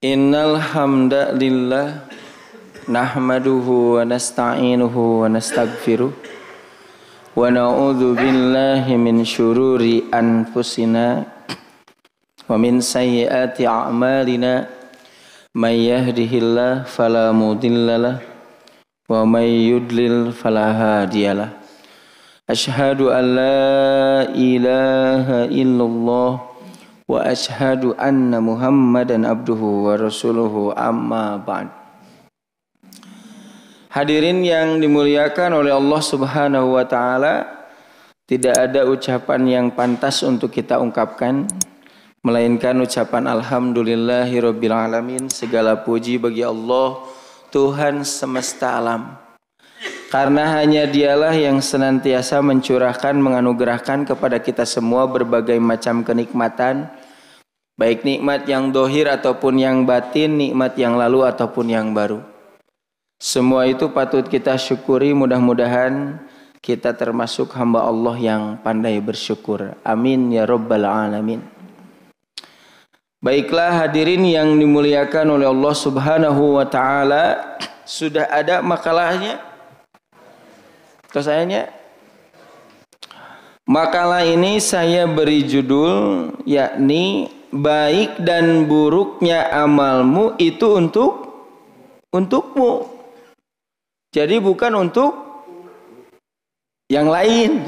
Innal hamdalillah nahmaduhu wa nasta'inuhu wa nastaghfiruh wa na'udzu billahi min syururi anfusina wa min sayyiati a'malina may yahdihillahu fala mudhillalah wa may yudlil fala hadiyalah. Asyhadu an la ilaha illallah wa asyhadu anna Muhammadan abduhu wa rasuluhu, amma ba'd. Hadirin yang dimuliakan oleh Allah Subhanahu wa taala, tidak ada ucapan yang pantas untuk kita ungkapkan melainkan ucapan alhamdulillahirabbil alamin. Segala puji bagi Allah, Tuhan semesta alam. Karena hanya Dialah yang senantiasa mencurahkan, menganugerahkan kepada kita semua berbagai macam kenikmatan, baik nikmat yang dohir ataupun yang batin, nikmat yang lalu ataupun yang baru. Semua itu patut kita syukuri. Mudah-mudahan kita termasuk hamba Allah yang pandai bersyukur. Amin ya rabbal alamin. Baiklah hadirin yang dimuliakan oleh Allah Subhanahu wa taala, sudah ada makalahnya? Sayanya makalah ini saya beri judul, yakni baik dan buruknya amalmu itu untukmu. Jadi bukan untuk yang lain.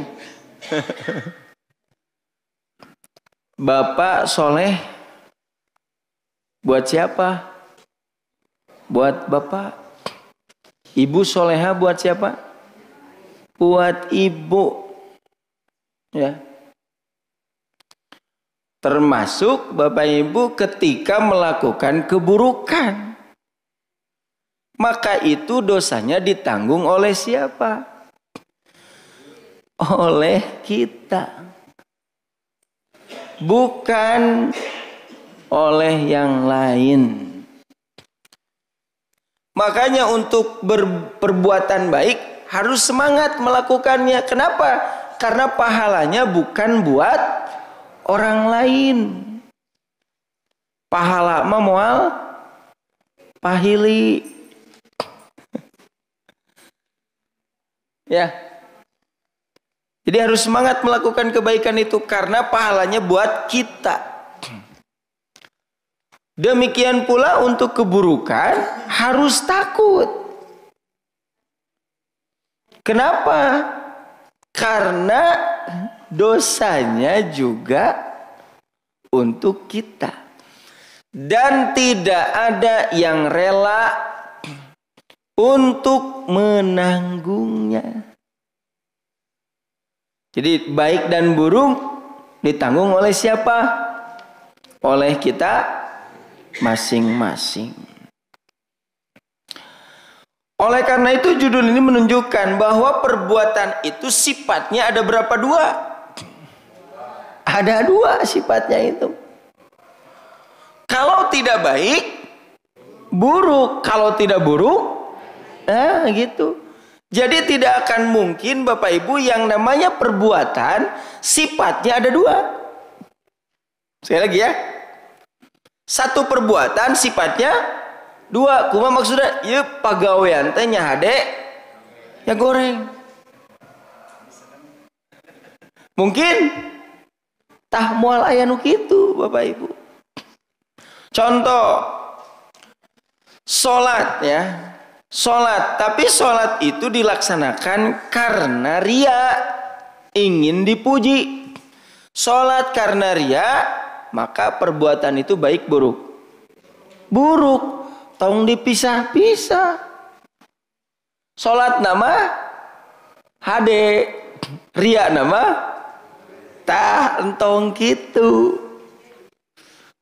Bapak soleh buat siapa? Buat bapak. Ibu soleha buat siapa? Buat ibu, ya. Termasuk bapak ibu ketika melakukan keburukan, maka itu dosanya ditanggung oleh siapa? Oleh kita, bukan oleh yang lain. Makanya untuk berperbuatan baik harus semangat melakukannya. Kenapa? Karena pahalanya bukan buat orang lain. Pahala mah moal pahili. Ya. Jadi harus semangat melakukan kebaikan itu karena pahalanya buat kita. Demikian pula untuk keburukan harus takut. Kenapa? Karena dosanya juga untuk kita. Dan tidak ada yang rela untuk menanggungnya. Jadi baik dan buruk ditanggung oleh siapa? Oleh kita masing-masing. Oleh karena itu judul ini menunjukkan bahwa perbuatan itu sifatnya ada berapa? Dua. Ada dua sifatnya itu. Kalau tidak baik, buruk. Kalau tidak buruk, gitu. Jadi tidak akan mungkin Bapak Ibu yang namanya perbuatan sifatnya ada dua. Sekali lagi ya. Satu perbuatan sifatnya dua. Kuma maksudnya ieu pagawean teh nya hade ya goreng. Mungkin tah moal aya nu kitu Bapak Ibu. Contoh salat ya. Salat, tapi salat itu dilaksanakan karena ria, ingin dipuji. Salat karena ria, maka perbuatan itu baik buruk? Buruk. Tong dipisah-pisah. Salat nama hade, ria nama tah entong gitu.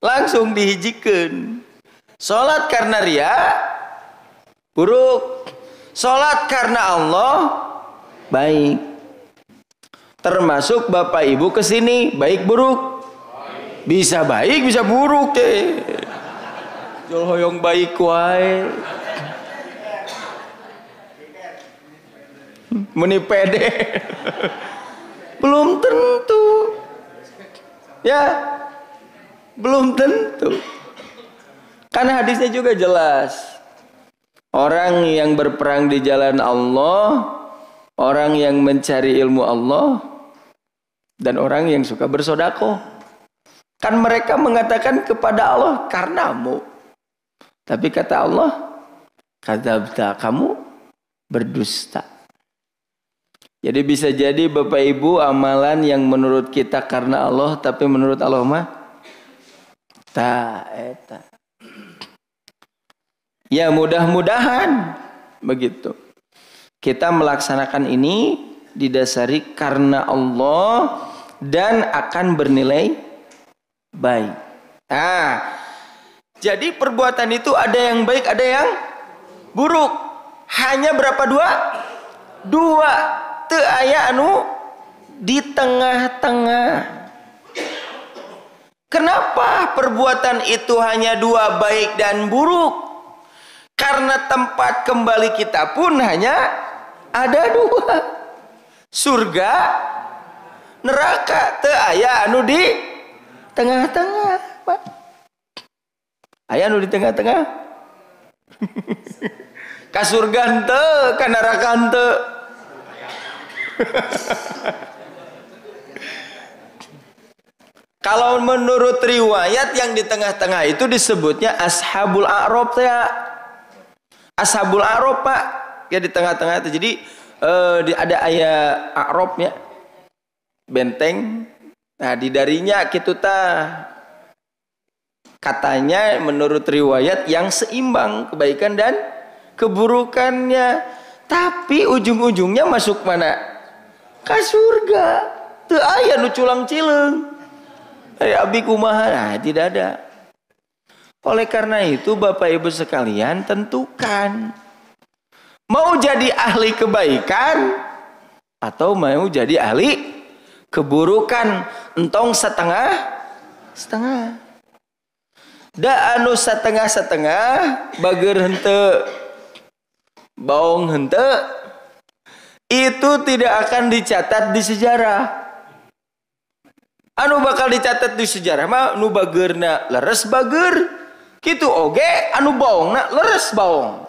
Langsung dihijikeun. Salat karena ria buruk. Salat karena Allah baik. Termasuk Bapak Ibu kesini baik buruk? Bisa baik bisa buruk deh. Jol hoyong baik wae. Meni pede. Belum tentu. Ya. Belum tentu. Karena hadisnya juga jelas. Orang yang berperang di jalan Allah, orang yang mencari ilmu Allah, dan orang yang suka bersedekah. Kan mereka mengatakan kepada Allah, karenamu. Tapi kata Allah, kadzabta, kamu berdusta. Jadi bisa jadi Bapak Ibu amalan yang menurut kita karena Allah, tapi menurut Allah mah ta eta. Ya mudah-mudahan begitu. Kita melaksanakan ini didasari karena Allah dan akan bernilai baik. Jadi perbuatan itu ada yang baik, ada yang buruk. Hanya berapa? Dua. Teu aya anu di tengah-tengah. Kenapa perbuatan itu hanya dua, baik dan buruk? Karena tempat kembali kita pun hanya ada dua. Surga, neraka. Teu aya anu di tengah-tengah. Aya anu di tengah-tengah. Ka surga henteu, ka neraka henteu. Kalau menurut riwayat yang di tengah-tengah itu disebutnya Ashabul A'raf ya. Ashabul A'raf Pak, ya di tengah-tengah itu. Jadi ada ayat A'raf ya, benteng. Nah di darinya gitu katanya menurut riwayat yang seimbang kebaikan dan keburukannya. Tapi ujung-ujungnya masuk mana? Ke surga. Teu aya nu culang cileung. Abi kumaha? Nah, tidak ada. Oleh karena itu Bapak Ibu sekalian tentukan. Mau jadi ahli kebaikan atau mau jadi ahli keburukan. Entong setengah. Da anu setengah-setengah bager henteu, baong henteu, itu tidak akan dicatat di sejarah. Anu bakal dicatat di sejarah mah nu bageurna leres bager. Kitu oge anu baongna leres baong.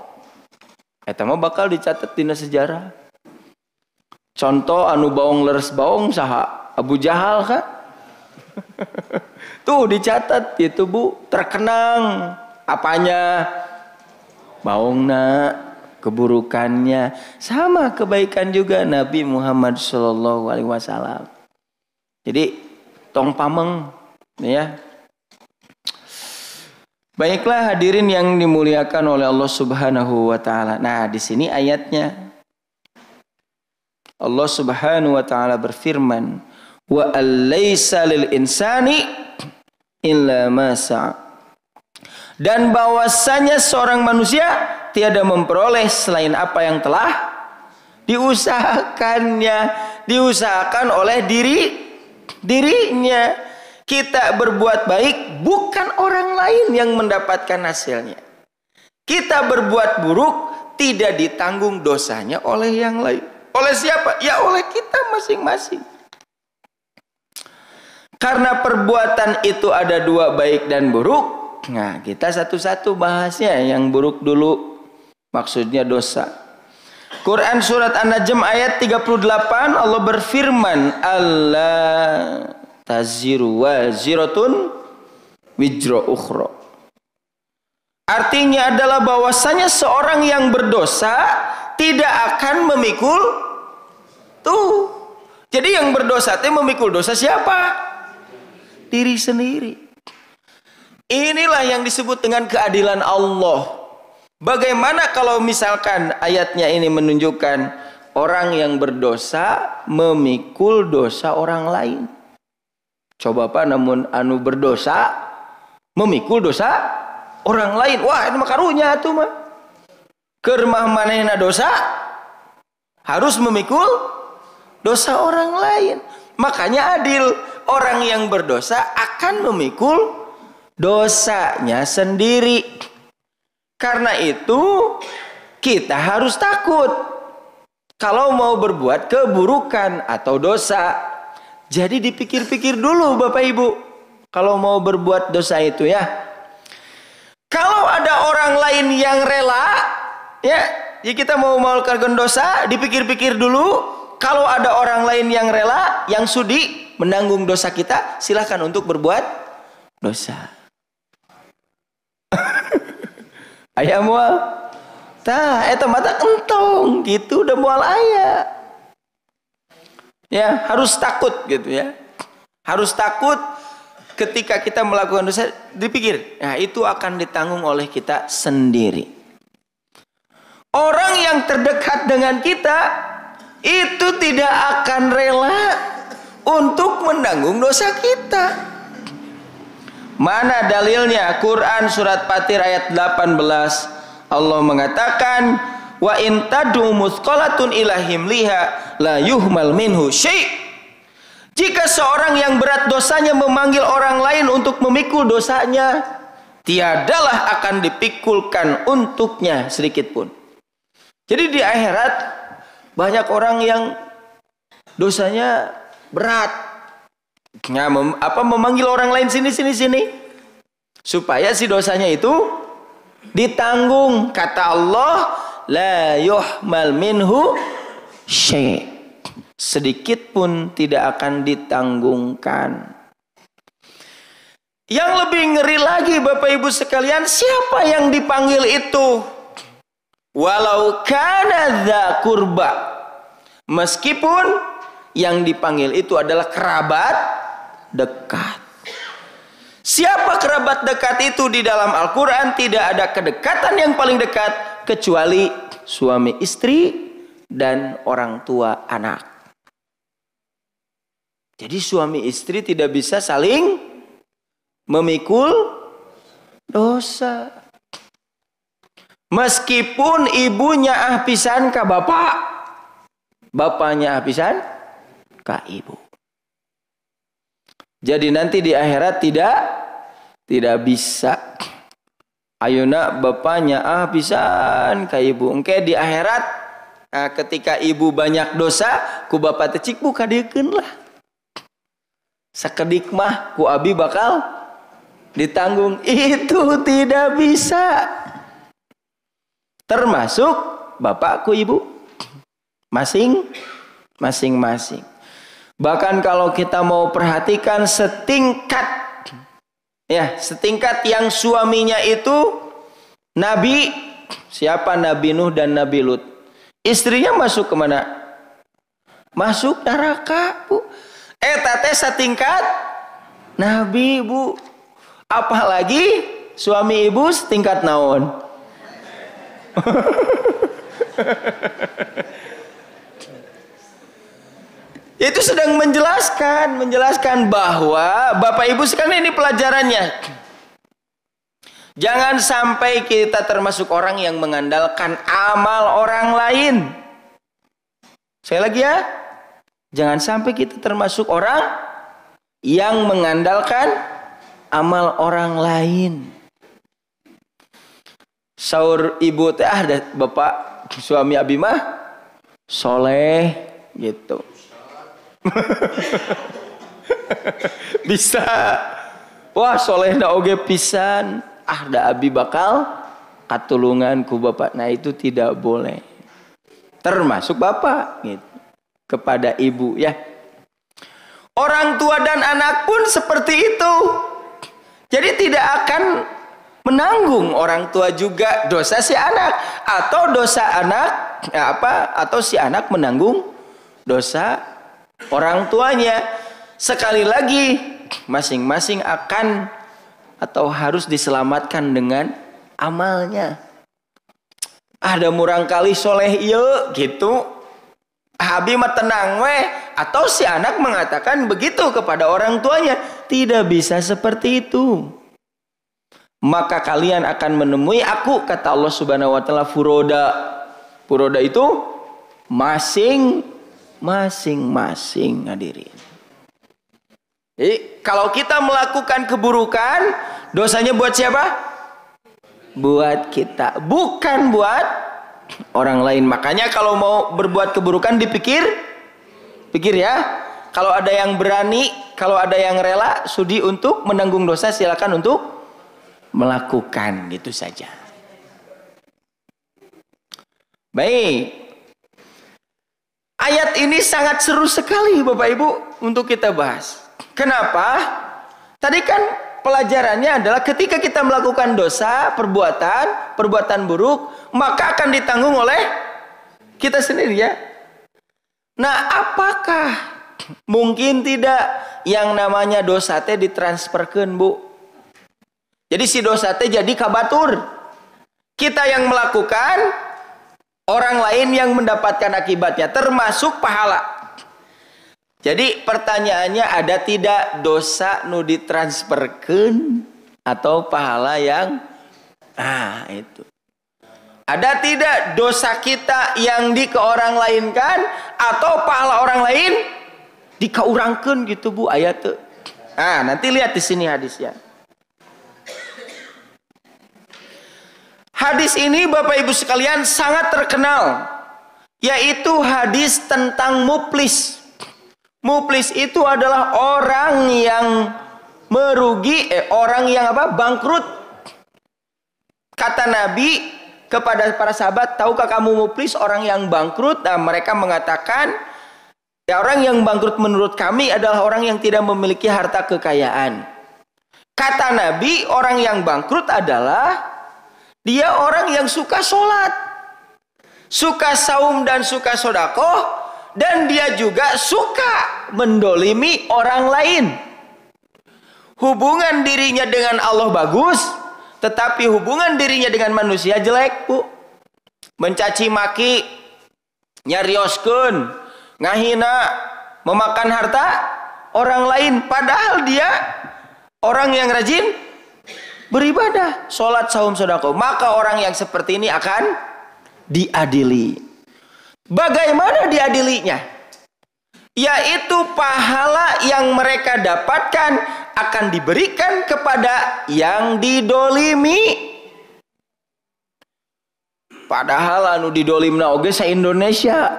Eta mah bakal dicatat dina sejarah. Contoh anu baong leres baong saha? Abu Jahal kan? Tuh dicatat itu Bu, terkenang apanya? Baongna, keburukannya. Sama kebaikan juga Nabi Muhammad SAW. Jadi tong pameng ya. Baiklah hadirin yang dimuliakan oleh Allah Subhanahu wa taala. Nah, di sini ayatnya Allah Subhanahu wa taala berfirman, "Wa alaysa lil insani illa ma sa'a." Dan bahwasanya seorang manusia tiada memperoleh selain apa yang telah diusahakan oleh dirinya. Kita berbuat baik bukan orang lain yang mendapatkan hasilnya. Kita berbuat buruk tidak ditanggung dosanya oleh yang lain. Oleh siapa? Ya oleh kita masing-masing. Karena perbuatan itu ada dua, baik dan buruk. Nah, kita satu-satu bahasnya. Yang buruk dulu, maksudnya dosa. Quran surat An-Najm ayat 38, Allah berfirman, Allah taziru waziratun wizra ukhra. Artinya adalah bahwasanya seorang yang berdosa tidak akan memikul. Tuh. Jadi yang berdosa itu memikul dosa siapa? Diri sendiri. Inilah yang disebut dengan keadilan Allah. Bagaimana kalau misalkan ayatnya ini menunjukkan orang yang berdosa memikul dosa orang lain? Coba Pak, namun anu berdosa memikul dosa orang lain. Wah, ini mah karunya atuh mah. Keur mah manehna dosa harus memikul dosa orang lain. Makanya adil, orang yang berdosa akan memikul dosanya sendiri. Karena itu kita harus takut kalau mau berbuat keburukan atau dosa. Jadi dipikir-pikir dulu Bapak Ibu kalau mau berbuat dosa itu ya. Kalau orang lain yang rela, ya, jadi kita mau melakukan dosa, dipikir-pikir dulu. Kalau ada orang lain yang rela, yang sudi menanggung dosa kita, silahkan untuk berbuat dosa. Ayah mual, tah, eta mata entong, gitu udah mual ayah. Ya, harus takut gitu ya. Harus takut ketika kita melakukan dosa, dipikir, nah itu akan ditanggung oleh kita sendiri. Orang yang terdekat dengan kita itu tidak akan rela untuk menanggung dosa kita. Mana dalilnya? Quran surat Fatir ayat 18. Allah mengatakan, wa in tad'u muthqalatun ila himliha la yuhmal minhu syai'. Jika seorang yang berat dosanya memanggil orang lain untuk memikul dosanya, tiadalah akan dipikulkan untuknya sedikit pun. Jadi di akhirat banyak orang yang dosanya berat. Nah, memanggil orang lain sini supaya si dosanya itu ditanggung. Kata Allah, la yuhmal minhu syai'. Sedikit pun tidak akan ditanggungkan. Yang lebih ngeri lagi Bapak Ibu sekalian, siapa yang dipanggil itu? Walau kana dza qurba, meskipun yang dipanggil itu adalah kerabat dekat. Siapa kerabat dekat itu? Di dalam Al-Quran tidak ada kedekatan yang paling dekat kecuali suami istri dan orang tua anak. Jadi suami istri tidak bisa saling memikul dosa. Meskipun ibunya pisan ka bapak, bapaknya pisan ka ibu. Jadi nanti di akhirat tidak bisa. Ayeuna bapaknya pisan ka ibu. Engke di akhirat ketika ibu banyak dosa, ku bapak teh cik buka diekeun lah. Sakedik mah ku abi bakal ditanggung. Itu tidak bisa. Termasuk bapak ku ibu masing-masing. Bahkan kalau kita mau perhatikan setingkat yang suaminya itu Nabi, siapa? Nabi Nuh dan Nabi Lut. Istrinya masuk kemana? Masuk neraka, Bu. Teh setingkat Nabi, Bu. Apalagi suami ibu setingkat naon? Itu sedang menjelaskan bahwa Bapak Ibu sekalian, ini pelajarannya. Jangan sampai kita termasuk orang yang mengandalkan amal orang lain. Sekali lagi ya, jangan sampai kita termasuk orang yang mengandalkan amal orang lain. Saur ibu teh bapak suami abi mah soleh gitu. Bisa. Wah, soleh da oge pisan. Da abi bakal katulungan ku bapak. Nah, itu tidak boleh. Termasuk bapak gitu. Kepada ibu ya. Orang tua dan anak pun seperti itu. Jadi tidak akan menanggung orang tua juga dosa si anak, atau dosa anak atau si anak menanggung dosa orang tuanya. Sekali lagi, masing-masing akan atau harus diselamatkan dengan amalnya. Ada murang kali soleh ieu gitu, abi mah tenang weh. Atau si anak mengatakan begitu kepada orang tuanya. Tidak bisa seperti itu. Maka kalian akan menemui aku, kata Allah Subhanahu wa taala, furoda. Furoda itu masing-masing hadirin. Jadi kalau kita melakukan keburukan, dosanya buat siapa? Buat kita, bukan buat orang lain. Makanya kalau mau berbuat keburukan pikir ya. Kalau ada yang berani, kalau ada yang rela, sudi untuk menanggung dosa, silakan untuk melakukan, gitu saja. Baik. Ayat ini sangat seru sekali Bapak Ibu untuk kita bahas. Kenapa? Tadi kan pelajarannya adalah ketika kita melakukan dosa, perbuatan buruk, maka akan ditanggung oleh kita sendiri ya. Nah, apakah mungkin tidak yang namanya dosa teh ditransferkeun, Bu? Jadi si dosa teh jadi kabatur. Kita yang melakukan, orang lain yang mendapatkan akibatnya, termasuk pahala. Jadi pertanyaannya, ada tidak dosa nu ditransferkeun atau pahala yang itu. Ada tidak dosa kita yang di ke orang lain kan atau pahala orang lain dikaurangkeun gitu Bu ayat tuh. Nanti lihat di sini hadisnya. Hadis ini Bapak Ibu sekalian sangat terkenal, yaitu hadis tentang muflis. Muflis itu adalah orang yang merugi, orang yang bangkrut. Kata Nabi kepada para sahabat, tahukah kamu muflis, orang yang bangkrut? Nah, mereka mengatakan, ya, orang yang bangkrut menurut kami adalah orang yang tidak memiliki harta kekayaan. Kata Nabi, orang yang bangkrut adalah dia orang yang suka sholat, suka saum dan suka sodakoh, dan dia juga suka mendolimi orang lain. Hubungan dirinya dengan Allah bagus, tetapi hubungan dirinya dengan manusia jelek, Bu. Mencaci maki, nyarioskeun, ngahina, memakan harta orang lain, padahal dia orang yang rajin beribadah, sholat, saum, sedekah. Maka orang yang seperti ini akan diadili. Bagaimana diadilinya? Yaitu pahala yang mereka dapatkan akan diberikan kepada yang didolimi. Padahal anu didolimna oge sa Indonesia.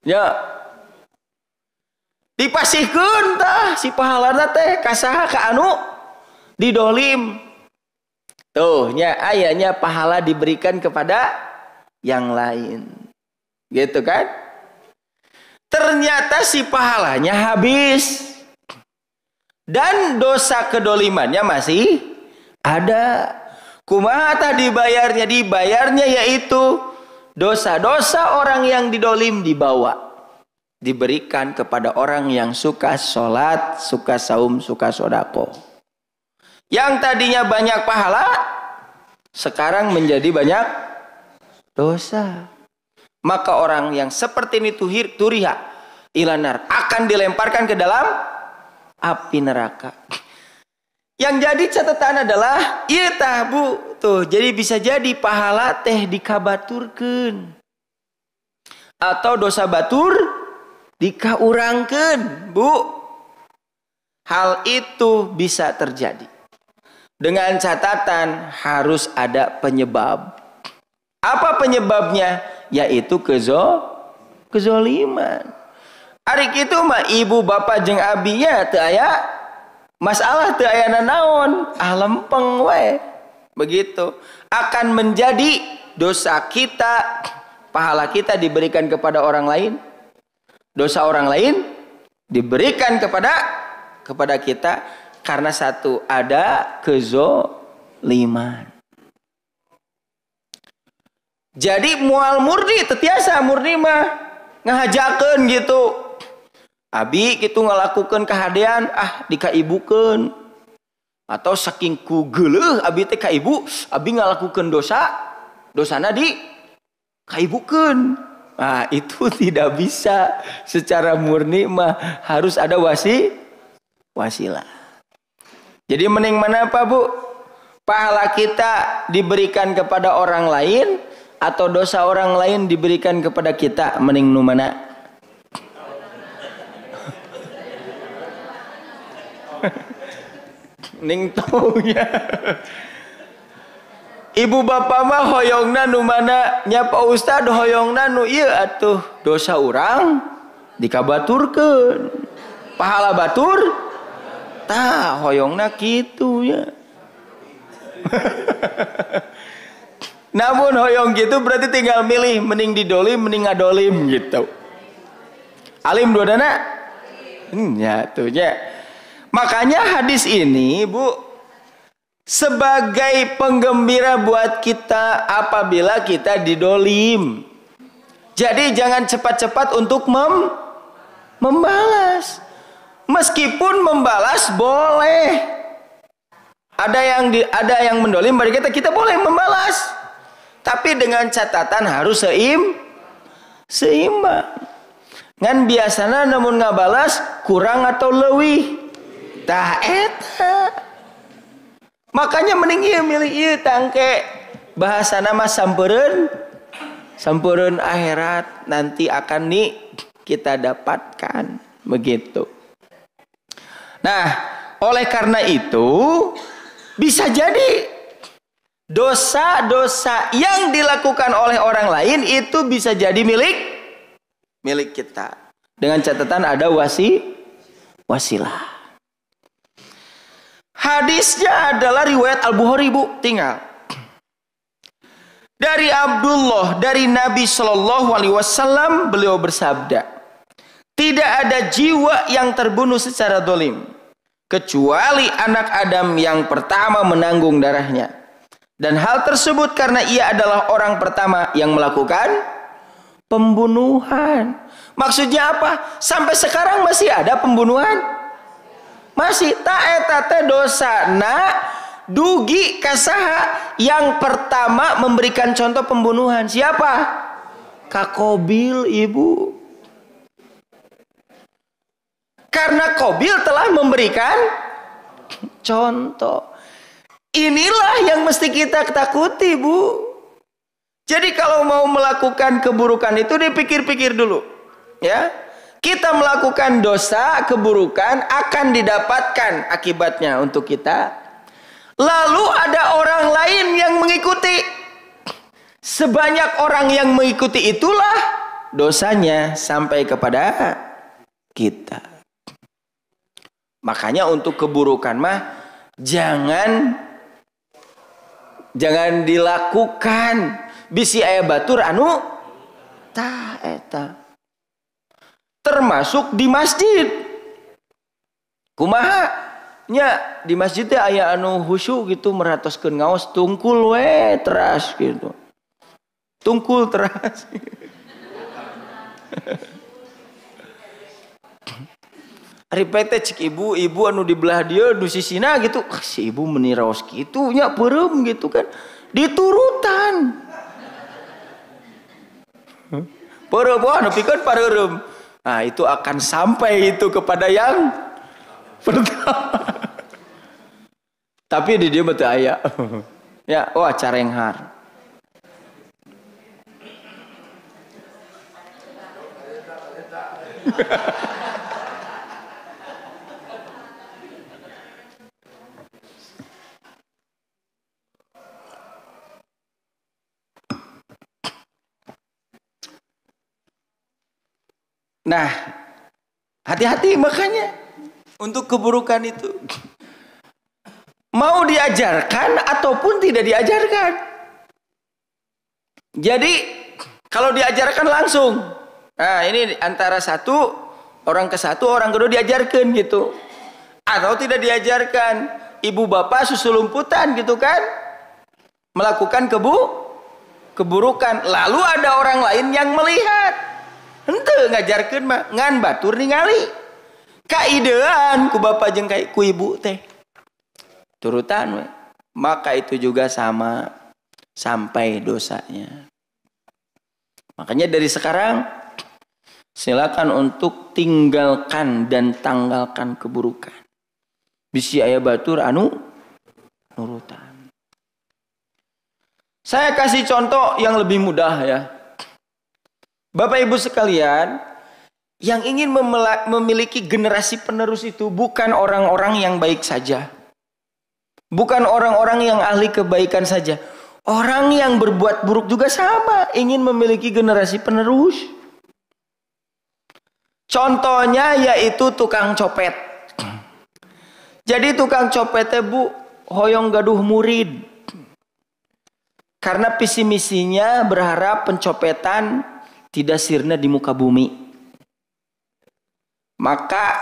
Ya. Dipasihkeun tah si pahalana teh ka saha, ka anu didolim. Tuh nya ayanya pahala diberikan kepada yang lain. Gitu kan? Ternyata si pahalanya habis. Dan dosa kedolimannya masih ada. Kumaha tah dibayarnya? Dibayarnya yaitu dosa-dosa orang yang didolim dibawa, diberikan kepada orang yang suka sholat, suka saum, suka sodako. Yang tadinya banyak pahala, sekarang menjadi banyak dosa. Maka orang yang seperti ini turiha ilanar akan dilemparkan ke dalam api neraka. Yang jadi catatan adalah ieu tah Bu, tuh jadi bisa jadi pahala teh dikabaturkeun atau dosa batur dikaurangkeun, Bu. Hal itu bisa terjadi. Dengan catatan harus ada penyebab. Apa penyebabnya? Yaitu kezoliman. Ari kitu mah ibu bapak jeung abinya teu aya masalah, teu aya nanaon, lempeng we. Begitu akan menjadi dosa kita, pahala kita diberikan kepada orang lain. Dosa orang lain diberikan kepada kita karena satu, ada kezoliman. Jadi mual murni tetiasa murni mah ngahajakeun gitu. Abi kitu ngalakukeun kahadean dikaibukeun. Atau saking ku geuleuh abi teh ka ibu, abi ngalakukeun dosa, dosana dikaibukeun. Nah, itu tidak bisa secara murni mah, harus ada wasilah. Jadi mending mana apa Bu? Pahala kita diberikan kepada orang lain atau dosa orang lain diberikan kepada kita, mending nu mana? Ning taunya. Ibu bapak mah hoyongna nu mana? Nya Pak Ustad hoyongna nu ieu atuh dosa urang dikabaturkeun. Pahala batur tah hoyongna kitu ya. Namun hoyong gitu berarti tinggal milih, mending didolim, mending ngadolim gitu. Alim dua dana? Ya tuh ya. Makanya hadis ini Bu sebagai penggembira buat kita apabila kita didolim. Jadi jangan cepat-cepat untuk membalas. Meskipun membalas boleh. Ada yang mendolim pada kita boleh membalas. Tapi dengan catatan harus seimbang. Ngan biasanya namun ngabalas kurang atau leuwih. Tah eta. Makanya mending ieu milih ieu tangke bahasana mah sampereun akhirat nanti akan kita dapatkan begitu. Nah, oleh karena itu bisa jadi dosa-dosa yang dilakukan oleh orang lain itu bisa jadi milik kita. Dengan catatan ada wasilah. Hadisnya adalah riwayat Al-Bukhari Bu, tinggal. Dari Abdullah dari Nabi Shallallahu Alaihi Wasallam beliau bersabda, tidak ada jiwa yang terbunuh secara dolim kecuali anak Adam yang pertama menanggung darahnya. Dan hal tersebut karena ia adalah orang pertama yang melakukan pembunuhan. Maksudnya apa? Sampai sekarang masih ada pembunuhan? Masih. Ta eta teh dosana dugi kasaha yang pertama memberikan contoh pembunuhan. Siapa? Qabil ibu. Karena Qabil telah memberikan contoh. Inilah yang mesti kita takuti Bu. Jadi kalau mau melakukan keburukan itu dipikir-pikir dulu. Ya, kita melakukan dosa, keburukan akan didapatkan akibatnya untuk kita. Lalu ada orang lain yang mengikuti. Sebanyak orang yang mengikuti itulah dosanya sampai kepada kita. Makanya untuk keburukan mah jangan dilakukan. Bisi aya batur anu tah eta. Termasuk di masjid. Kumaha nya di masjid teh aya anu khusyuk gitu meratoskeun ngaos tungkul we teras gitu. Tungkul teras. Ari pete cik ibu anu di belah dia du sisina gitu. Si ibu meuni raos kitu nya peureum gitu kan. Diturutan. Peureum anu pikeun pareureum. Nah, itu akan sampai itu kepada yang pertama. Tapi di dia betul aya. Ya, wah carenghar. Nah, hati-hati makanya untuk keburukan itu. Mau diajarkan ataupun tidak diajarkan. Jadi, kalau diajarkan langsung. Nah, ini antara satu, orang ke satu, orang kedua diajarkan gitu. Atau tidak diajarkan. Ibu bapak susulumputan gitu kan. Melakukan keburukan. Lalu ada orang lain yang melihat. Henteu ngajarkeun mah ngan batur ningali. Kaidean ku bapa jeung ku ibu teh. Turutan we. Maka itu juga sama sampai dosanya. Makanya dari sekarang silakan untuk tinggalkan dan tanggalkan keburukan. Bisi aya batur anu nurutan. Saya kasih contoh yang lebih mudah ya. Bapak Ibu sekalian, yang ingin memiliki generasi penerus itu bukan orang-orang yang baik saja. Bukan orang-orang yang ahli kebaikan saja. Orang yang berbuat buruk juga sama, ingin memiliki generasi penerus. Contohnya yaitu tukang copet. Jadi tukang copetnya Bu, hoyong gaduh murid. Karena visi misinya berharap pencopetan tidak sirna di muka bumi. Maka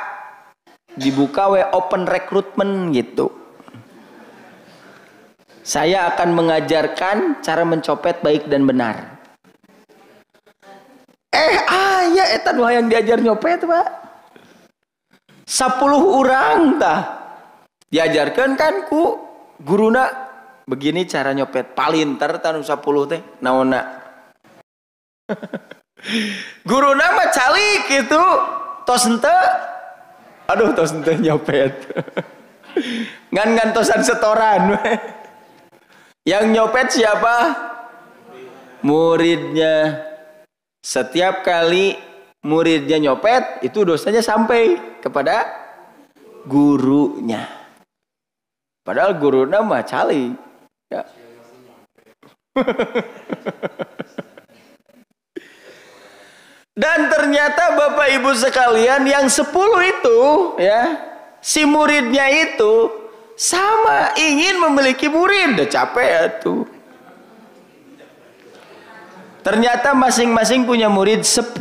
dibuka open recruitment gitu. Saya akan mengajarkan cara mencopet baik dan benar. Ya eta nu hayang diajar nyopet, Pak. 10 orang tah. Diajarkan kan ku guruna begini cara nyopet. Palinter tanu 10 teh naonna. Guruna mah calik gitu. Tos henteu. Aduh tos henteu nyopet. Ngan tosan setoran. Yang nyopet siapa? Muridnya. Setiap kali muridnya nyopet, itu dosanya sampai kepada gurunya. Padahal gurunya mah cali. Ya. Dan ternyata Bapak Ibu sekalian yang 10 itu, ya, si muridnya itu sama ingin memiliki murid. Udah capek ya tuh. Ternyata masing-masing punya murid 10.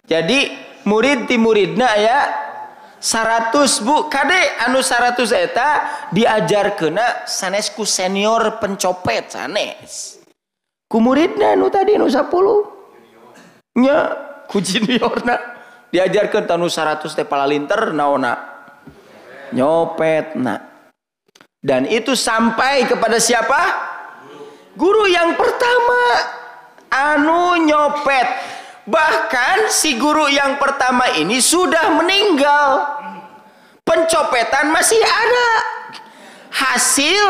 Jadi murid ti muridna ya 100 Bu. Kade anu 100 eta diajarkeuna sanes ku senior pencopet sanes. Ku muridna anu tadi anu 10. Nya ku juniorna diajarkeun anu 100 teh palalinter naonna nyopetna. Dan itu sampai kepada siapa? Guru yang pertama anu nyopet. Bahkan si guru yang pertama ini sudah meninggal. Pencopetan masih ada. Hasil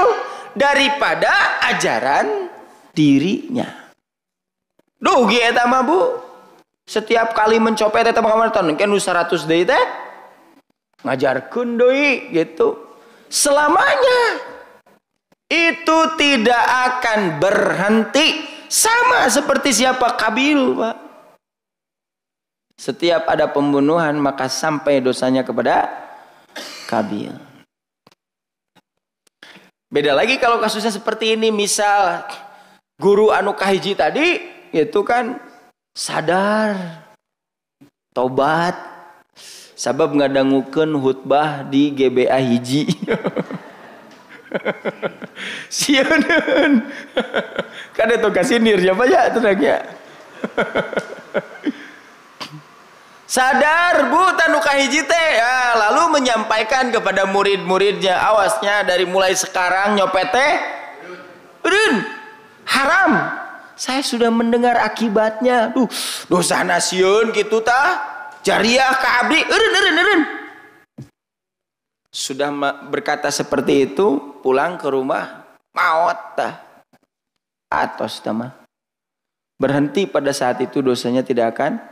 daripada ajaran dirinya. Duh eta mah Bu. Setiap kali mencopet eta mah kan nu 100 deui teh ngajarkeun deui gitu. Selamanya. Itu tidak akan berhenti. Sama seperti siapa? Kabil, Pak. Setiap ada pembunuhan maka sampai dosanya kepada Kabil. Beda lagi kalau kasusnya seperti ini. Misal guru anu kahiji tadi itu kan sadar, tobat, sabab ngadangukeun khutbah di GBA hiji. Sieuneun. Kan itu kasinir siapa ya tenagnya. Sadar Bu tanu kahiji teh ya, lalu menyampaikan kepada murid-muridnya, awasnya dari mulai sekarang nyopet teh haram. Saya sudah mendengar akibatnya. Dosa nasieun kitu tah. Jariah ka abdi eureun. Sudah berkata seperti itu, pulang ke rumah maot tah. Atos tah. Berhenti pada saat itu dosanya tidak akan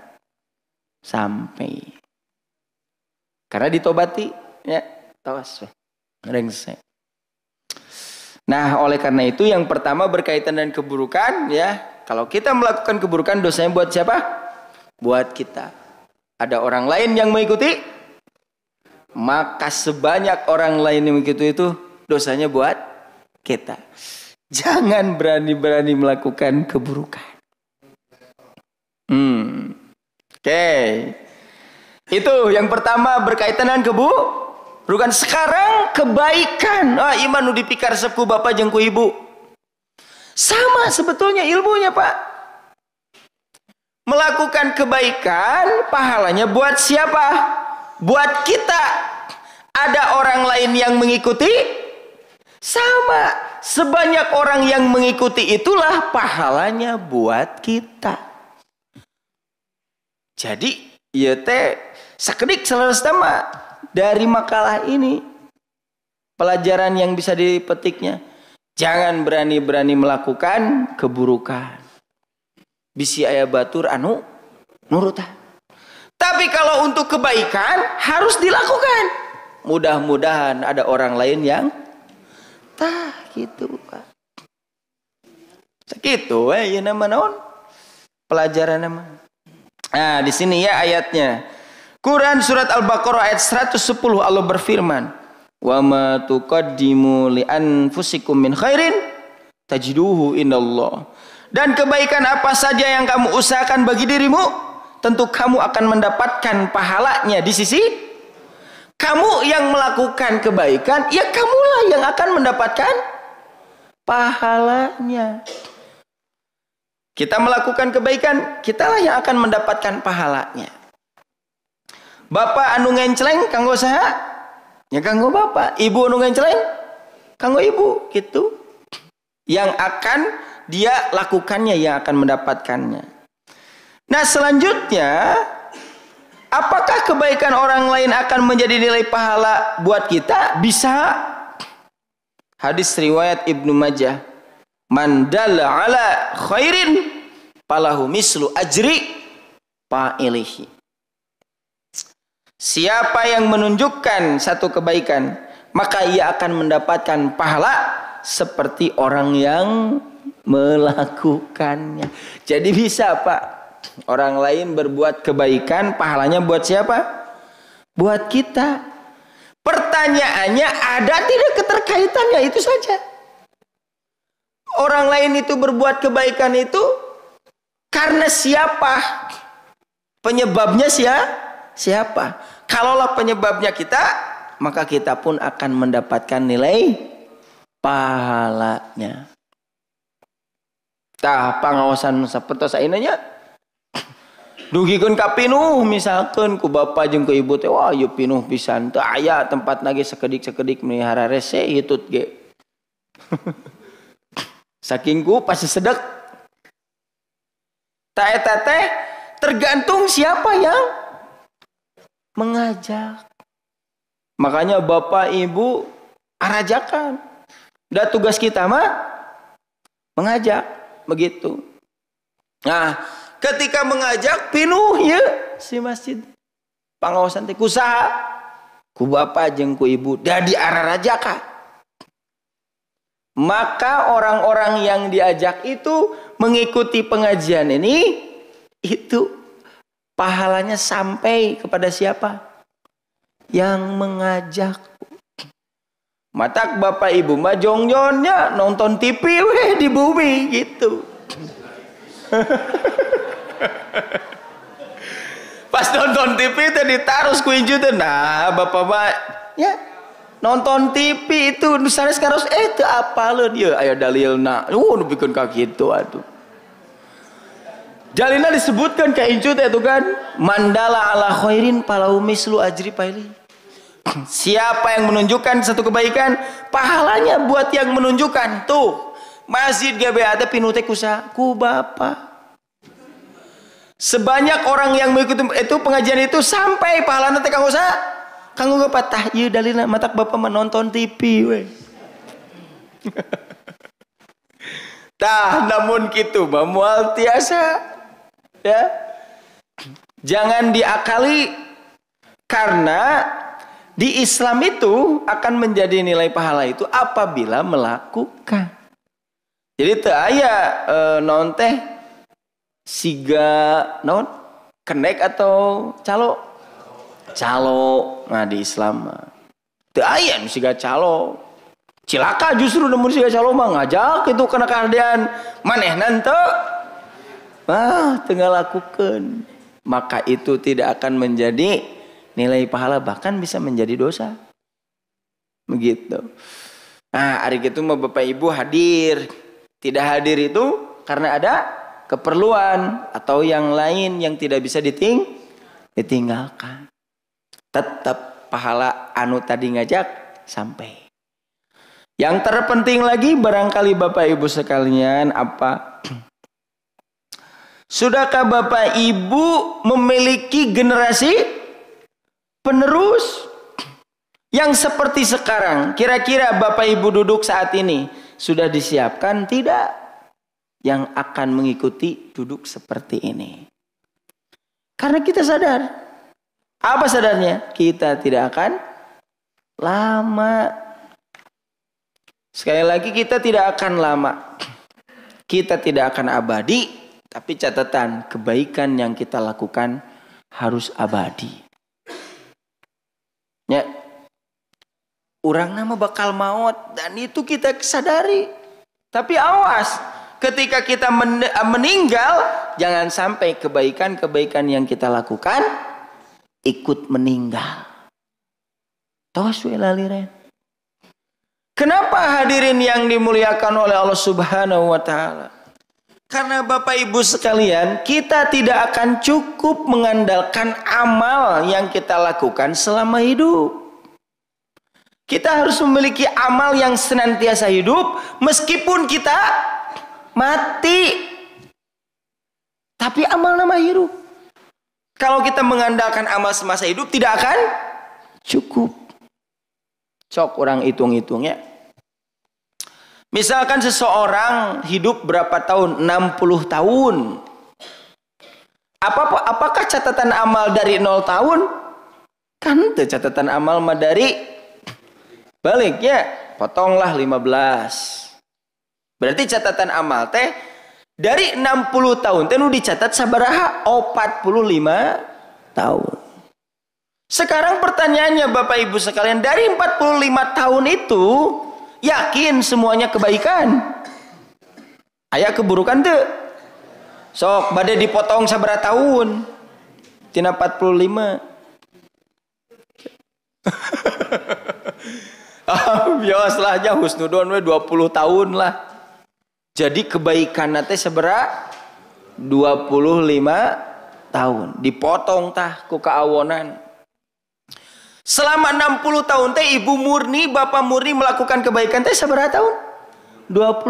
sampai. Karena ditobati ya, tawas rengse. Nah, oleh karena itu yang pertama berkaitan dengan keburukan ya. Kalau kita melakukan keburukan dosanya buat siapa? Buat kita. Ada orang lain yang mengikuti, maka sebanyak orang lain yang mengikuti itu dosanya buat kita. Jangan berani-berani melakukan keburukan. Oke. Itu yang pertama berkaitan dengan keburukan. Sekarang kebaikan. Iman nu dipikar seku bapak jeung ku ibu. Sama sebetulnya ilmunya, Pak. Melakukan kebaikan pahalanya buat siapa? Buat kita. Ada orang lain yang mengikuti? Sama. Sebanyak orang yang mengikuti itulah pahalanya buat kita. Jadi, ya teh sakedik selesai dari makalah ini. Pelajaran yang bisa dipetiknya. Jangan berani-berani melakukan keburukan. Bisi aya batur anu nurutan. Tapi kalau untuk kebaikan harus dilakukan. Mudah-mudahan ada orang lain yang gitu, Pak. Segitu ya nama naon? Pelajaran nama. Nah, di sini ya ayatnya. Quran surat Al-Baqarah ayat 110 Allah berfirman, Wa ma tuqaddimu li anfusikum min khairin tajiduhu indallah. Dan kebaikan apa saja yang kamu usahakan bagi dirimu, tentu kamu akan mendapatkan pahalanya di sisi. Kamu yang melakukan kebaikan, ya kamulah yang akan mendapatkan pahalanya. Kita melakukan kebaikan, kitalah yang akan mendapatkan pahalanya. Bapak anu ngenceleng kanggo saha? Ya kanggo bapak. Ibu anu ngenceleng kanggo ibu, gitu. Yang akan dia lakukannya, yang akan mendapatkannya. Nah, selanjutnya, apakah kebaikan orang lain akan menjadi nilai pahala buat kita? Bisa. Hadis riwayat Ibnu Majah. Man dalla ala khairin falahu mislu ajri fa'ilihi. Siapa yang menunjukkan satu kebaikan, maka ia akan mendapatkan pahala seperti orang yang melakukannya. Jadi bisa, Pak, orang lain berbuat kebaikan, pahalanya buat siapa? Buat kita. Pertanyaannya, ada tidak keterkaitannya? Itu saja. Orang lain itu berbuat kebaikan itu karena siapa? Penyebabnya siapa? Kalaulah penyebabnya kita, maka kita pun akan mendapatkan nilai pahalanya. Tah pangawasan sapertos sainanya dugikeun ka pinuh, misalkan ku bapa jeung ku ibu teh, wah ieu pinuh pisan, teu aya tempat lagi sakedik-sakedik melihara rese hitut ge. Saking ku pasti sedek. Ta eta teh tergantung siapa yang mengajak. Makanya bapak ibu arajakan. Dan tugas kita mah mengajak, begitu. Nah, ketika mengajak pinuh ya si masjid. Pangawasan teh kusaha? Ku bapak jeung ku ibu da diararajakan. Maka orang-orang yang diajak itu mengikuti pengajian ini, itu pahalanya sampai kepada siapa? Yang mengajak. Matak bapak ibu mah jongjonnya nonton TV weh di bumi gitu. Pas nonton TV teh ditaruh ku inju teh, nah bapak mah ya nonton TV itu nu sanes karos teu apaleun ye aya dalilna. Nu bikin ka kitu atuh. Jalina disebutkan ka inju teh itu kan, mandala ala khairin falahu mislu ajri faili. Siapa yang menunjukkan satu kebaikan, pahalanya buat yang menunjukkan. Tuh, masjid GBA teh pinuh teh kusaha? Ku bapak. Sebanyak orang yang mengikuti itu pengajian itu sampai pahalana teh kanggo saha? Kanggo ngepatah ieu dalilna matak bapak menonton TV we. Tah, namun kitu mah moal tiasa. Ya. Jangan diakali, karena di Islam itu akan menjadi nilai pahala itu apabila melakukan. Jadi teu aya naon teh siga naon kenek atau calo. Nah di Islam teu aya nu siga calo. Cilaka justru namun siga calo mah ngajak itu kana kaadian manehna teu teu ngalakukeun. Maka itu tidak akan menjadi nilai pahala, bahkan bisa menjadi dosa. Begitu. Nah, hari itu mah bapak ibu hadir. Tidak hadir itu karena ada keperluan atau yang lain yang tidak bisa ditinggalkan. Tetap pahala anu tadi ngajak sampai. Yang terpenting lagi barangkali bapak ibu sekalian apa? Sudahkah bapak ibu memiliki generasi penerus yang seperti sekarang? Kira-kira bapak ibu duduk saat ini sudah disiapkan tidak yang akan mengikuti duduk seperti ini? Karena kita sadar. Apa sadarnya? Kita tidak akan lama. Sekali lagi, kita tidak akan lama. Kita tidak akan abadi. Tapi catatan, kebaikan yang kita lakukan harus abadi. Ya. Orang nama bakal maut dan itu kita sadari. Tapi awas, ketika kita meninggal, jangan sampai kebaikan-kebaikan yang kita lakukan ikut meninggal. Tos we laliren. Kenapa hadirin yang dimuliakan oleh Allah Subhanahu wa taala? Karena Bapak Ibu sekalian, kita tidak akan cukup mengandalkan amal yang kita lakukan selama hidup. Kita harus memiliki amal yang senantiasa hidup meskipun kita mati. Tapi amal nama hidup. Kalau kita mengandalkan amal semasa hidup tidak akan cukup. Sok orang hitung-hitungnya. Misalkan seseorang hidup berapa tahun? 60 tahun. Apakah catatan amal dari 0 tahun? Kan itu catatan amal mah dari baliknya. Potonglah 15. Berarti catatan amal teh dari 60 tahun teh nu dicatat sabaraha? 45 tahun. Sekarang pertanyaannya Bapak Ibu sekalian, dari 45 tahun itu yakin semuanya kebaikan? Aya keburukan tuh? Sok bade dipotong sabaraha tahun? Tina 45. Biaslah aja husnudon we 20 tahun lah. Jadi kebaikan teh sabaraha? 25 tahun. Dipotong tah ku kaawonan. Selama 60 tahun teh ibu murni, bapak murni melakukan kebaikan teh sabaraha tahun? 25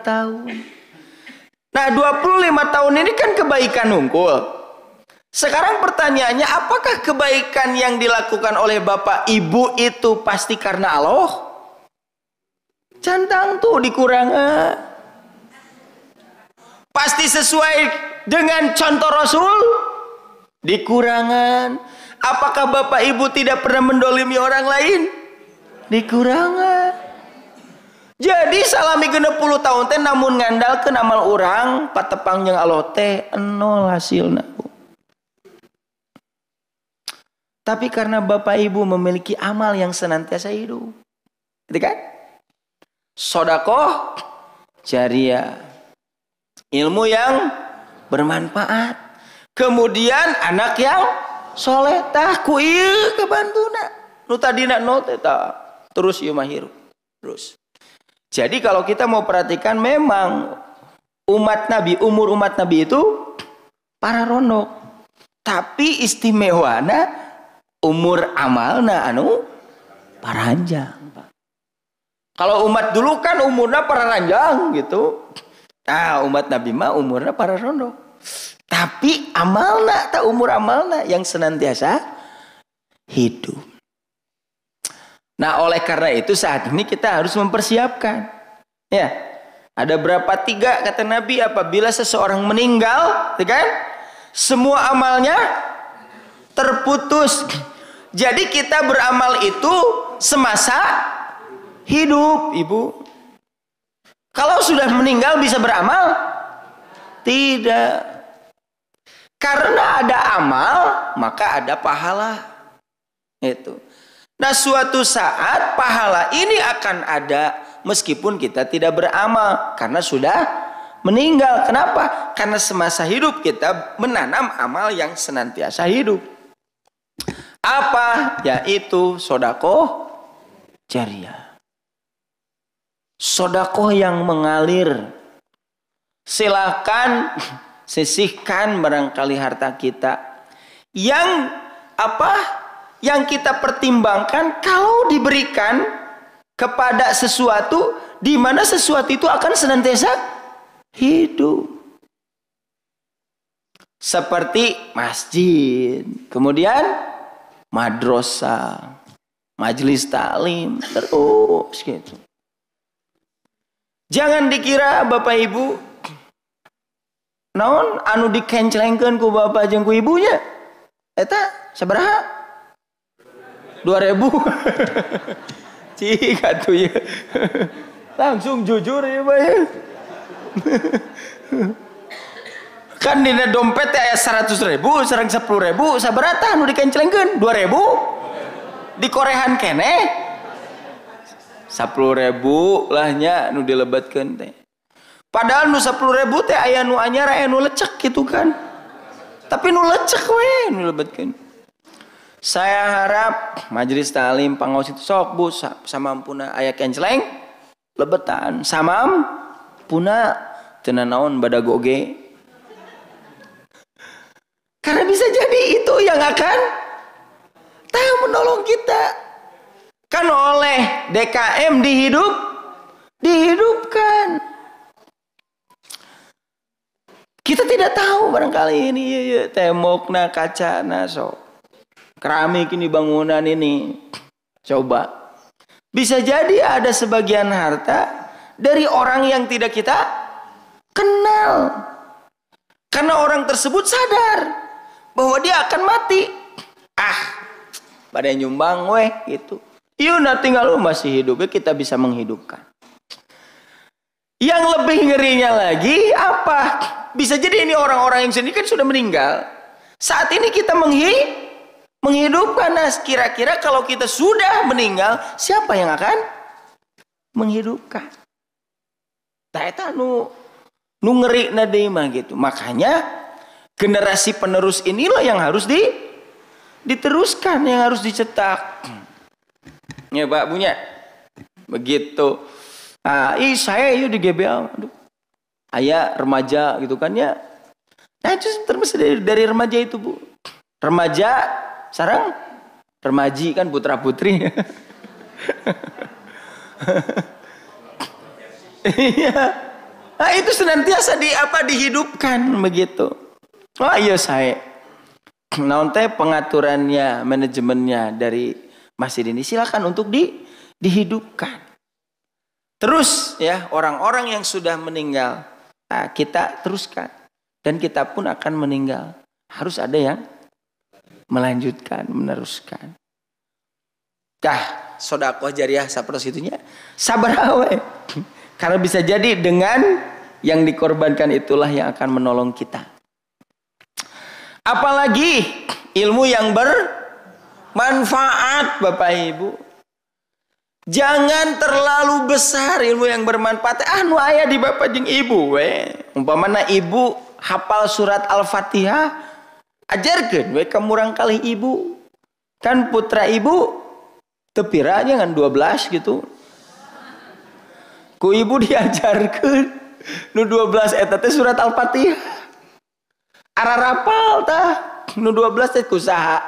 tahun. Nah 25 tahun ini kan kebaikan unggul. Sekarang pertanyaannya, apakah kebaikan yang dilakukan oleh bapak ibu itu pasti karena Allah? Cantang tuh dikurangan. Pasti sesuai dengan contoh Rasul? Dikurangan. Apakah bapak ibu tidak pernah mendolimi orang lain? Dikurangan. Jadi salami 60 tahun teh namun ngandalkeun amal urang patepang jeung Allah teh nol hasilna. Tapi karena bapak ibu memiliki amal yang senantiasa hidup. Gitu kan? Sedekah jariah. Ilmu yang bermanfaat. Kemudian anak yang soleh tah ku ieu kebantuna nu tadina nol teh tah terus ieu mah hirup terus. Jadi kalau kita mau perhatikan memang umat Nabi, umur umat Nabi itu para rondok, tapi istimewana umur amalna anu paranjang. Kalau umat dulu kan umurnya para ranjang gitu. Nah umat Nabi mah umurnya para rondok. Tapi amalna, tak umur amalna yang senantiasa hidup. Nah oleh karena itu saat ini kita harus mempersiapkan. Ya, ada berapa 3 kata Nabi apabila seseorang meninggal, kan? Semua amalnya terputus. Jadi kita beramal itu semasa hidup, ibu. Kalau sudah meninggal bisa beramal? Tidak. Karena ada amal, maka ada pahala. Itu. Nah, suatu saat pahala ini akan ada meskipun kita tidak beramal karena sudah meninggal. Kenapa? Karena semasa hidup kita menanam amal yang senantiasa hidup. Apa? Yaitu sedekah jariah. Sedekah yang mengalir. Silakan sisihkan barangkali harta kita yang yang kita pertimbangkan kalau diberikan kepada sesuatu di mana sesuatu itu akan senantiasa hidup, seperti masjid, kemudian madrasah, majelis taklim, terus gitu. Jangan dikira Bapak Ibu naon anu dikenclengkeun ku bapak jeung ku ibunya eta sabaraha 2000 cik atuh ya langsung jujur ya Pak ya kan dina dompet teh aya 100.000 sareng 10.000 sabaraha anu dikenclengkeun 2000 di korehan keneh 10.000 lahnya nu dilebetkeun teh. Padahal nu 10.000 teh aya nu anyar aya nu lecek gitu kan. Tapi nu lecek we nu dilebetkeun. Saya harap majelis taklim pangaos itu sok Bu samampuna aya kenceleng lebetan samampuna teu naon badag oge. Karena bisa jadi itu yang akan tahu menolong kita. Kan oleh DKM dihidupkan. Kita tidak tahu barangkali ini tembokna kacana sok. Keramik ini bangunan ini. Coba. Bisa jadi ada sebagian harta dari orang yang tidak kita kenal. Karena orang tersebut sadar bahwa dia akan mati. Pada nyumbang weh gitu. Yuk tinggal lu masih hidup, kita bisa menghidupkan. Yang lebih ngerinya lagi apa? Bisa jadi ini orang-orang yang sendiri kan sudah meninggal. Saat ini kita menghidupkan. Nah, kira-kira kalau kita sudah meninggal, siapa yang akan menghidupkan? Eta nu ngeri deui mah gitu. Makanya generasi penerus inilah yang harus diteruskan, yang harus dicetak. Ya Pak punya begitu. Saya di GBA, aduh, ayah remaja gitu kan ya. Nah itu terus dari remaja itu Bu. Remaja, sarang remaji kan putra putri. Iya. Nah itu senantiasa dihidupkan begitu. Oh iya saya. Naon teh pengaturannya, manajemennya dari masjid ini silakan untuk dihidupkan. Terus ya orang-orang yang sudah meninggal kita teruskan dan kita pun akan meninggal. Harus ada yang melanjutkan, meneruskan. Sedekah jariah sapertos itunya sabar we. Karena bisa jadi dengan yang dikorbankan itulah yang akan menolong kita. Apalagi ilmu yang bermanfaat Bapak Ibu. Jangan terlalu besar ilmu yang bermanfaat. Nu aya di Bapak jeung Ibu we. Umpamana Ibu hafal surat Al-Fatihah, ajarkeun we ka murang kalih Ibu. Kan putra Ibu teu pira jangan 12 gitu. Ku Ibu diajarkeun nu 12 eta teh surat Al-Fatihah. Ararapal tah nu 12 teh kusaha?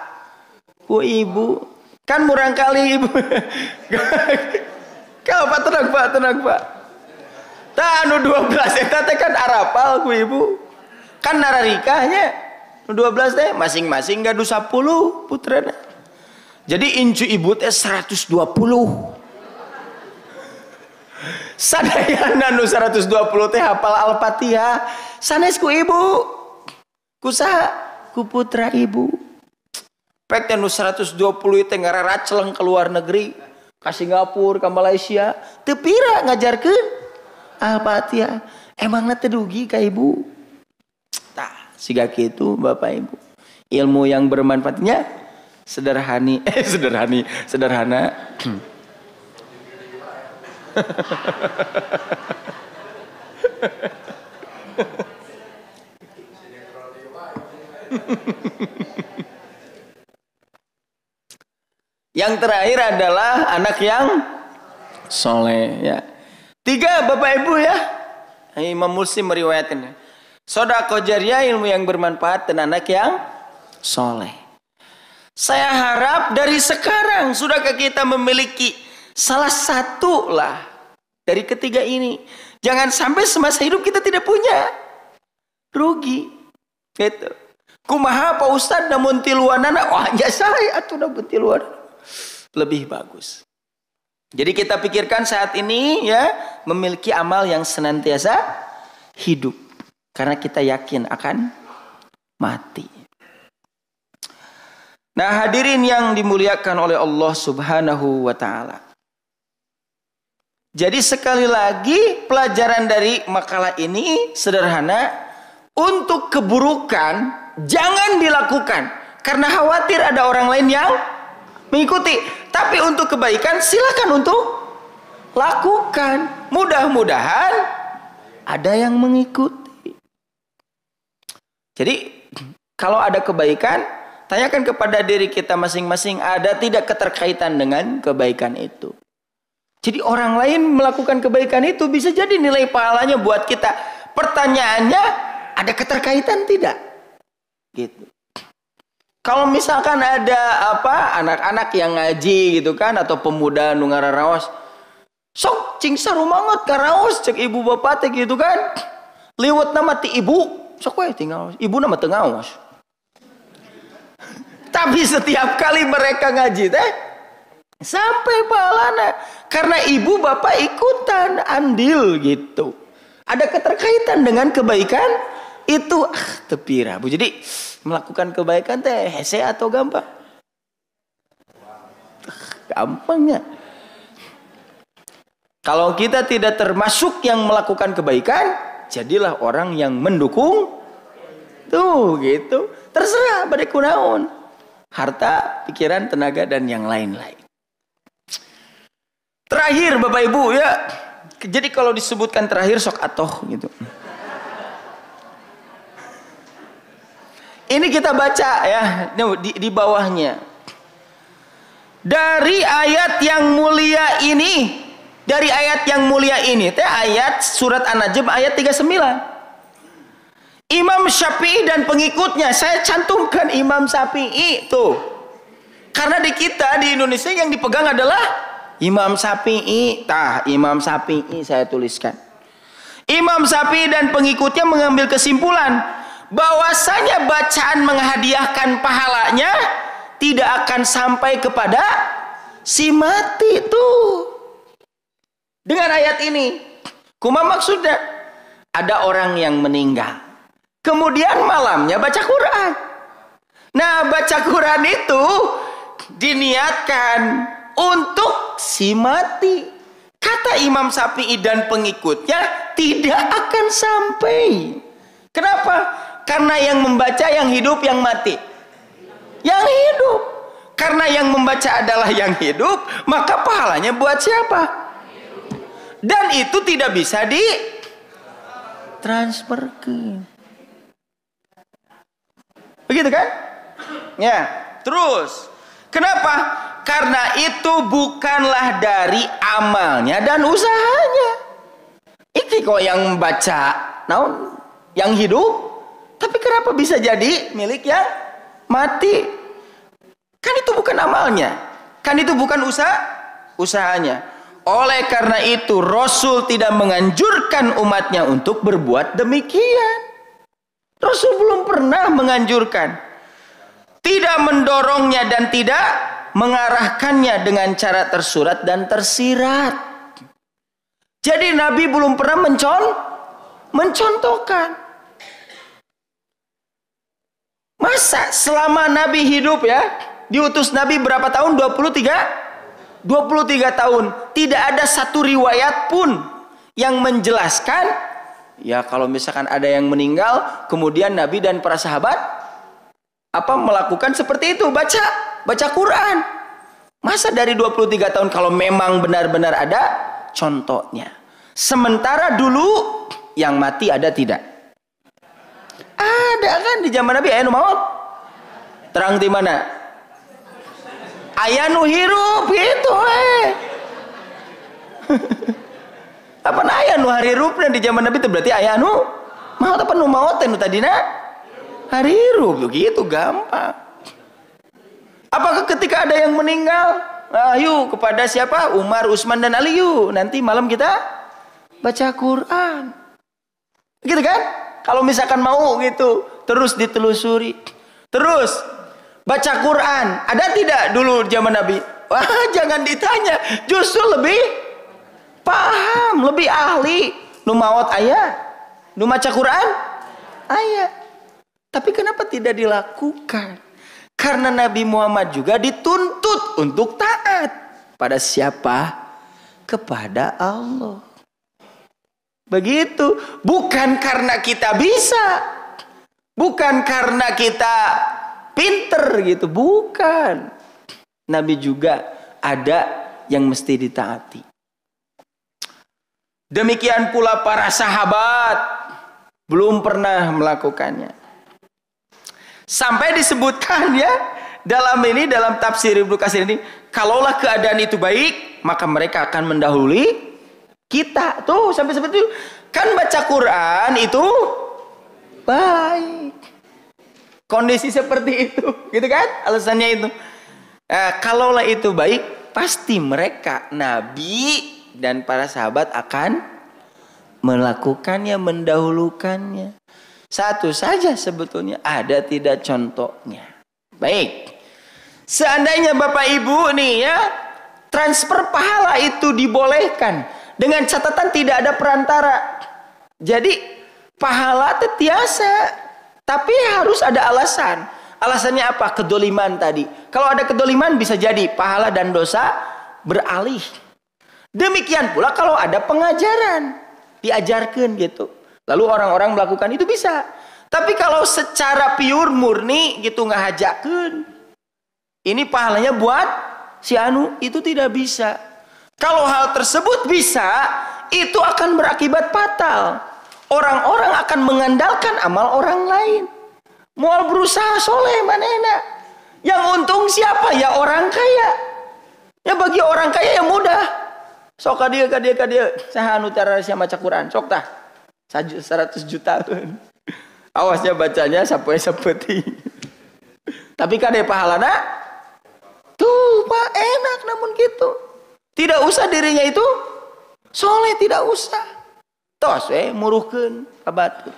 Ku Ibu. Kan murang kali Ibu. Kau Pak tenang Pak. Tah nu 12 eta teh kan arapal ku Ibu. Kan nararikahnya nu 12 teh masing-masing gadu 10 putrana. Jadi incu Ibu teh 120. Sadayana nu 120 teh hafal Al-Fatihah sanes ku Ibu. Kusaha? Ku putra Ibu. Pek nu 120 teh ngararaceleng ke luar negeri, ka Singapura, ka Malaysia, teu pira ngajarkeun Al-Fatihah. Emangna teu dugi ka Ibu? Tah, siga kitu Bapak Ibu. Ilmu yang bermanfaatnya sederhana. Yang terakhir adalah anak yang soleh ya. 3 Bapak Ibu ya. Imam Muslim meriwayatkan. Sedekah jariah ilmu yang bermanfaat dan anak yang soleh. Saya harap dari sekarang sudahkah kita memiliki salah satu lah dari ketiga ini. Jangan sampai semasa hidup kita tidak punya. Rugi. Gitu. Kumaha Pak Ustadz namun tiluanana. Wah ya saya atuh namun tiluanana. Lebih bagus. Jadi kita pikirkan saat ini ya memiliki amal yang senantiasa hidup karena kita yakin akan mati. Nah, hadirin yang dimuliakan oleh Allah Subhanahu wa taala. Jadi sekali lagi pelajaran dari makalah ini sederhana, untuk keburukan jangan dilakukan karena khawatir ada orang lain yang mengikuti. Tapi untuk kebaikan silakan untuk lakukan. Mudah-mudahan ada yang mengikuti. Jadi kalau ada kebaikan, tanyakan kepada diri kita masing-masing, ada tidak keterkaitan dengan kebaikan itu. Jadi orang lain melakukan kebaikan itu bisa jadi nilai pahalanya buat kita. Pertanyaannya, ada keterkaitan tidak? Gitu. Kalau misalkan ada anak-anak yang ngaji gitu kan, atau pemuda nu ngararaos, sok cing saru banget karaos cek ibu bapak teh gitu kan. Liwat nama ti ibu, sok we tinggal ibu nama teu ngaos. Tapi setiap kali mereka ngaji teh sampai pahalana karena ibu bapak ikutan andil gitu. Ada keterkaitan dengan kebaikan itu tepira Bu. Jadi melakukan kebaikan teh hese atau gampang? Gampangnya. Kalau kita tidak termasuk yang melakukan kebaikan, jadilah orang yang mendukung. Tuh gitu. Terserah bade kunaon. Harta, pikiran, tenaga dan yang lain-lain. Terakhir Bapak Ibu ya. Jadi kalau disebutkan terakhir sok atoh gitu. Ini kita baca ya di bawahnya. Dari ayat yang mulia ini, teh ayat surat An-Najm ayat 39. Imam Syafi'i dan pengikutnya, saya cantumkan Imam Syafi'i tuh. Karena di kita di Indonesia yang dipegang adalah Imam Syafi'i. Imam Syafi'i saya tuliskan. Imam Syafi'i dan pengikutnya mengambil kesimpulan bahwasanya bacaan menghadiahkan pahalanya tidak akan sampai kepada si mati tuh. Dengan ayat ini, kumaha maksudnya? Ada orang yang meninggal, kemudian malamnya baca Quran. Nah, baca Quran itu diniatkan untuk si mati. Kata Imam Syafi'i dan pengikutnya tidak akan sampai. Kenapa? Karena yang membaca yang hidup, yang mati yang hidup. Karena yang membaca adalah yang hidup, maka pahalanya buat siapa? Dan itu tidak bisa ditransferkan. Begitu kan? Ya. Terus kenapa? Karena itu bukanlah dari amalnya dan usahanya. Iki kok yang membaca yang hidup, tapi kenapa bisa jadi milik yang mati? Kan itu bukan amalnya, kan itu bukan usahanya. Oleh karena itu Rasul tidak menganjurkan umatnya untuk berbuat demikian. Rasul belum pernah menganjurkan, tidak mendorongnya dan tidak mengarahkannya dengan cara tersurat dan tersirat. Jadi Nabi belum pernah mencontohkan. Masa selama Nabi hidup ya, diutus Nabi berapa tahun? 23 tahun. Tidak ada satu riwayat pun yang menjelaskan ya kalau misalkan ada yang meninggal kemudian Nabi dan para sahabat melakukan seperti itu, baca Quran. Masa dari 23 tahun kalau memang benar-benar ada contohnya. Sementara dulu yang mati ada tidak? Ada kan di zaman Nabi aya nu maot. Terang di mana? Aya nu hirup gitu Apa aya nu harirupna di zaman Nabi itu berarti aya nu maot apa nu maot nu tadina harirup begitu gampang. Apakah ketika ada yang meninggal, ayo kepada siapa? Umar, Utsman dan Ali yuk. Nanti malam kita baca Quran. Gitu kan? Kalau misalkan mau gitu, terus ditelusuri. Terus baca Quran. Ada tidak dulu zaman Nabi? Wah, jangan ditanya. Justru lebih paham, lebih ahli. Nu maot aya, nu maca Quran aya. Tapi kenapa tidak dilakukan? Karena Nabi Muhammad juga dituntut untuk taat pada siapa? Kepada Allah. Begitu. Bukan karena kita bisa, bukan karena kita pinter gitu, bukan. Nabi juga ada yang mesti ditaati. Demikian pula para sahabat belum pernah melakukannya. Sampai disebutkan ya dalam tafsir Ibnu Katsir ini, kalaulah keadaan itu baik, maka mereka akan mendahului kita. Tuh sampai seperti itu. Kan baca Quran itu baik. Kondisi seperti itu, gitu kan? Alasannya itu. Kalaulah itu baik, pasti mereka Nabi dan para sahabat akan melakukannya, mendahulukannya. Satu saja sebetulnya, ada tidak contohnya. Baik. Seandainya Bapak Ibu nih ya, transfer pahala itu dibolehkan dengan catatan tidak ada perantara. Jadi pahala tetiasa, tapi harus ada alasan. Alasannya apa? Kedoliman tadi. Kalau ada kedoliman bisa jadi pahala dan dosa beralih. Demikian pula kalau ada pengajaran, diajarkan gitu. Lalu orang-orang melakukan itu bisa. Tapi kalau secara pure murni gitu ngahajakeun, ini pahalanya buat si anu, itu tidak bisa. Kalau hal tersebut bisa, itu akan berakibat fatal. Orang-orang akan mengandalkan amal orang lain. Mual berusaha soleh manehna. Yang untung siapa? Ya orang kaya. Ya bagi orang kaya yang mudah. Sok kadia. Saha anu tara sia maca Quran, sok tah. 100 juta. Awasnya bacanya sampai seperti. Tapi kade pahalana tuh Pak enak namun gitu. Tidak usah dirinya itu soleh, tidak usah. Tos muruhkeun kabatur.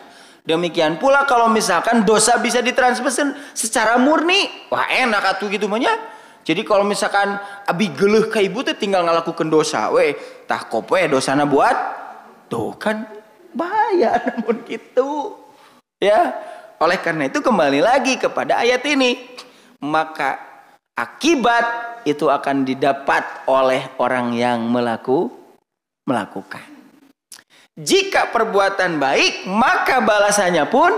Demikian pula kalau misalkan dosa bisa ditransfer secara murni, wah enak atuh gitu mah nya. Jadi kalau misalkan abi geuleuh ka ibu teh tinggal ngalakukeun dosa, tah kop dosana buat tuh kan bahaya namun gitu. Ya, oleh karena itu kembali lagi kepada ayat ini, maka akibat itu akan didapat oleh orang yang melakukan. Jika perbuatan baik, maka balasannya pun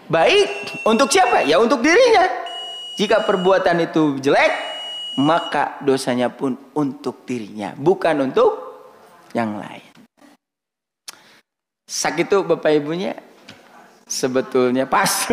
baik. Untuk siapa? Ya untuk dirinya. Jika perbuatan itu jelek, maka dosanya pun untuk dirinya, bukan untuk yang lain. Sakit itu Bapak Ibunya sebetulnya pas.